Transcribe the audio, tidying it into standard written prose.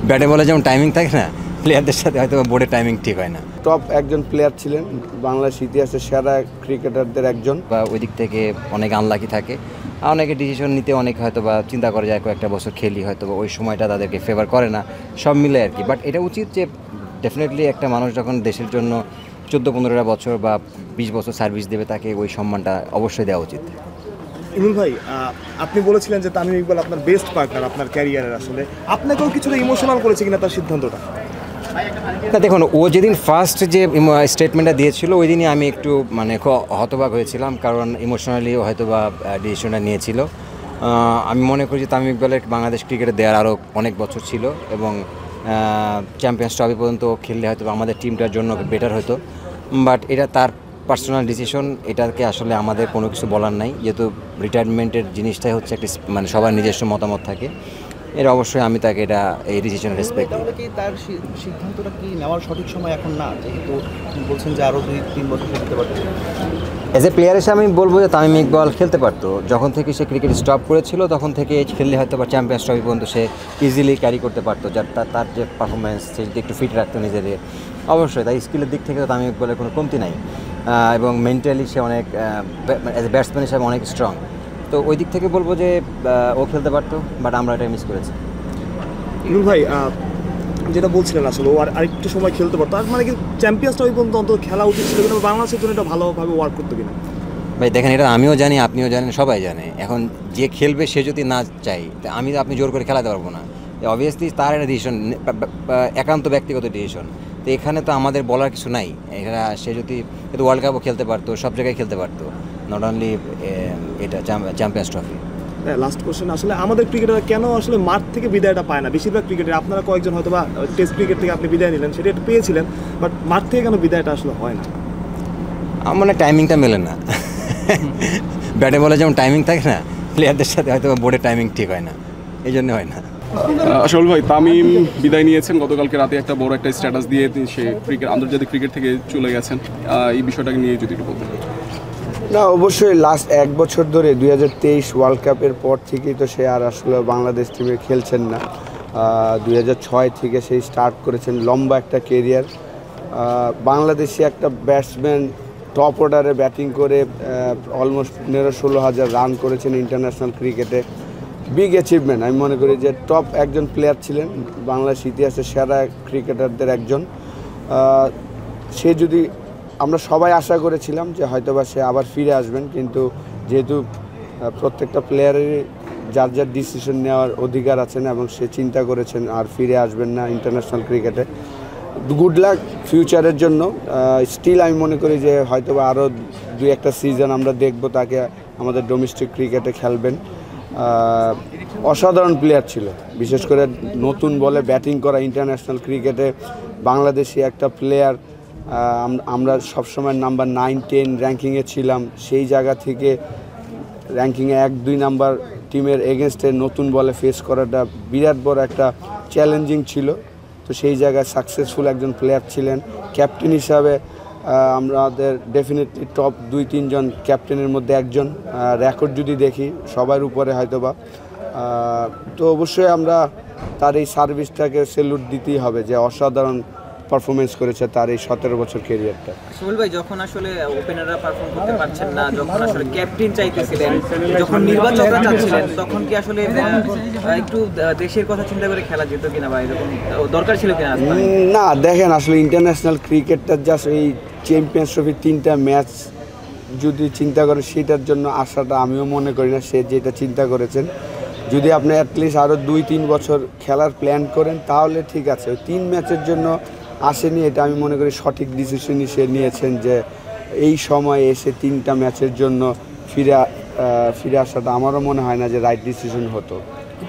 ব্যাটে বলে যেমন টাইমিং থাকে না, প্লেয়ারদের সাথে হয়তো বোর্ডের টাইমিং ঠিক হয় না। টপ একজন প্লেয়ার ছিলেন, বাংলাদেশ ইতিহাসের সেরা ক্রিকেটারদের একজন। বা ওই দিক থেকে অনেক আনলাকি থাকে, আর অনেকে ডিসিশন নিতে অনেক হয়তো বা চিন্তা করে যায় কয়েকটা বছর খেলি হয়তো বা ওই সময়টা তাদেরকে ফেভার করে না, সব মিলে আর কি। বাট এটা উচিত যে ডেফিনেটলি একটা মানুষ যখন দেশের জন্য 14-15টা বছর বা 20 বছর সার্ভিস দেবে, তাকে ওই সম্মানটা অবশ্যই দেওয়া উচিত। ইমরুল ভাই, আপনি বলেছিলেন যে তামিম ইকবাল আপনার বেস্ট পার্টনার আপনার ক্যারিয়ারের, আসলে আপনাকেও কিছুটা ইমোশনাল করেছে কিনা তার সিদ্ধান্তটা? না দেখুন, ও যেদিন ফার্স্ট যে স্টেটমেন্টটা দিয়েছিল ওই দিনই আমি একটু মানে হতবাক হয়েছিলাম, কারণ ইমোশনালিও হয়তো বা ডিসিশনটা নিয়েছিল। আমি মনে করি যে তামিম ইকবালের বাংলাদেশ ক্রিকেটে দেওয়ার আরও অনেক বছর ছিল, এবং চ্যাম্পিয়ন্স ট্রফি পর্যন্ত খেললে হয়তো আমাদের টিমটার জন্য বেটার হতো। বাট এটা তার পার্সোনাল ডিসিশন, এটাকে আসলে আমাদের কোনো কিছু বলার নাই, যেহেতু রিটায়ারমেন্টের জিনিসটাই হচ্ছে একটা মানে সবার নিজস্ব মতামত থাকে। এর অবশ্যই আমি তাকে এই ডিসিশন রেসপেক্ট দিই। তাহলে কি তার সিদ্ধান্তটা কি নেওয়ার সঠিক সময় এখন না, যেহেতু বলছেন যে আরও 2-3 বছর খেলতে পারবে? অ্যাজ এ প্লেয়ার এসে আমি বলবো যে তামিম ইকবাল খেলতে পারতো, যখন থেকে সে ক্রিকেট স্টপ করেছিল তখন থেকে খেললে হয়তো বা চ্যাম্পিয়ন্স ট্রফি পর্যন্ত সে ইজিলি ক্যারি করতে পারতো। যার তার যে পারফরমেন্স, সে যদি একটু ফিট রাখতো নিজেদের, অবশ্যই তাই স্কিলের দিক থেকে তো তামিম ইকবালের কোনো কমতি নাই, এবং মেন্টালি সে অনেক অ্যাজ এ ব্যাটসম্যান হিসাবে অনেক স্ট্রং। তো ওই দিক থেকে বলবো যে ও খেলতে পারতো, বাট আমরা এটা মিস করেছি। ইমরুল ভাই, যেটা বলছিলেন আসলে ও আরেকটু সময় খেলতে পারতো, আর মানে কি চ্যাম্পিয়ন্স ট্রফি পর্যন্ত অন্তত খেলা উচিত ছিল কিনা, বাংলাদেশের জন্য এটা ভালোভাবে ওয়ার্ক করতো কিনা? ভাই দেখেন, এটা আমিও জানি, আপনিও জানেন, সবাই জানে। এখন যে খেলবে সে যদি না চাই, আপনি জোর করে খেলাতে পারবো না। অবভিয়াসলি তার একটা ডিসিশন, একান্ত ব্যক্তিগত ডিসিশন। তো এখানে তো আমাদের বলার কিছু নাই। এখানে সে যদি ওয়ার্ল্ড কাপও খেলতে পারতো, সব জায়গায় খেলতে পারতো, নট অনলি এটা চ্যাম্পিয়ন্স ট্রফি। লাস্ট কোশ্চেন, আসলে আমাদের ক্রিকেটার কেন আসলে মাঠ থেকে বিদায়টা পায় না? বেশিরভাগ ক্রিকেটার, আপনারা কয়েকজন হয়তো বা টেস্ট ক্রিকেট থেকে আপনি বিদায় নিলেন, সেটা একটু পেয়েছিলেন, বাট মাঠ থেকে কেন বিদায়টা আসলে হয় না? আমার মানে টাইমিংটা মেলে না। ব্যাটে বলে যেমন টাইমিং থাকে না, প্লেয়ারদের সাথে হয়তো বোর্ডের টাইমিং ঠিক হয় না, এই জন্য হয় না। আসল ভাই, তামিম বিদায় নিয়েছেন গতকালকে রাতে, একটা বড় একটা স্ট্যাটাস দিয়ে সে আন্তর্জাতিক ক্রিকেট থেকে চলে গেছেন। এই বিষয়টাকে নিয়ে যদি একটু বলতেন। না, অবশ্যই লাস্ট 1 বছর ধরে 2023 ওয়ার্ল্ড কাপের পর থেকেই তো সে আর আসলে বাংলাদেশ টিমে খেলছেন না। 2006 থেকে সেই স্টার্ট করেছেন লম্বা একটা কেরিয়ার। বাংলাদেশি একটা ব্যাটসম্যান, টপ অর্ডারে ব্যাটিং করে অলমোস্ট 15-16 হাজার রান করেছেন ইন্টারন্যাশনাল ক্রিকেটে। Big achievement. আমি মনে করি যে টপ একজন প্লেয়ার ছিলেন, বাংলাদেশ ইতিহাসের সেরা ক্রিকেটারদের একজন। সে যদি, আমরা সবাই আশা করেছিলাম যে হয়তোবা সে আবার ফিরে আসবেন, কিন্তু যেহেতু প্রত্যেকটা প্লেয়ারেরই যার যার ডিসিশন নেওয়ার অধিকার আছেন, এবং সে চিন্তা করেছেন আর ফিরে আসবেন না ইন্টারন্যাশনাল ক্রিকেটে। গুড লাক ফিউচারের জন্য। স্টিল আমি মনে করি যে হয়তোবা আরও 2-1টা সিজন আমরা দেখব তাকে আমাদের ডোমেস্টিক ক্রিকেটে খেলবেন। অসাধারণ প্লেয়ার ছিল, বিশেষ করে নতুন বলে ব্যাটিং করা ইন্টারন্যাশনাল ক্রিকেটে বাংলাদেশি একটা প্লেয়ার। আমরা সবসময় নাম্বার 9-10 র্যাঙ্কিংয়ে ছিলাম, সেই জায়গা থেকে র্যাঙ্কিংয়ে 1-2 নাম্বার টিমের এগেনস্টে নতুন বলে ফেস করাটা বিরাট বড় একটা চ্যালেঞ্জিং ছিল। তো সেই জায়গায় সাকসেসফুল একজন প্লেয়ার ছিলেন। ক্যাপ্টেন হিসাবে আমাদের ডেফিনেটলি টপ 2-3 জন ক্যাপ্টেনের মধ্যে একজন। রেকর্ড যদি দেখি সবার উপরে হয়তোবা। তো অবশ্যই আমরা তার এই সার্ভিসটাকে স্যালুট দিতেই হবে, যে অসাধারণ পারফরমেন্স করেছে তার এই 17 বছর ক্যারিয়ারটা। সুহেল ভাই, যখন আসলে ওপেনাররা পারফর্ম করতে পারছেন না, যখন আসলে ক্যাপ্টেন চাইতেছিলেন, যখন নির্বাচকরা চাচ্ছিলেন, তখন কি আসলে একটু দেশের কথা চিন্তা করে খেলা যেত কিনা, বা এরকম দরকার ছিল কিনা? না, দেখেন আসলে ইন্টারন্যাশনাল ক্রিকেটটা জাস্ট এই চ্যাম্পিয়ন্স ট্রফির 3টা ম্যাচ যদি চিন্তা করে, সেটার জন্য আশাটা আমিও মনে করি না সে যেটা চিন্তা করেছেন। যদি আপনি অ্যাটলিস্ট আরও 2-3 বছর খেলার প্ল্যান করেন তাহলে ঠিক আছে। ওই 3 ম্যাচের জন্য আসেনি, এটা আমি মনে করি সঠিক ডিসিশনই সে নিয়েছেন, যে এই সময় এসে 3টা ম্যাচের জন্য ফিরে আসাটা আমারও মনে হয় না যে রাইট ডিসিশন হতো।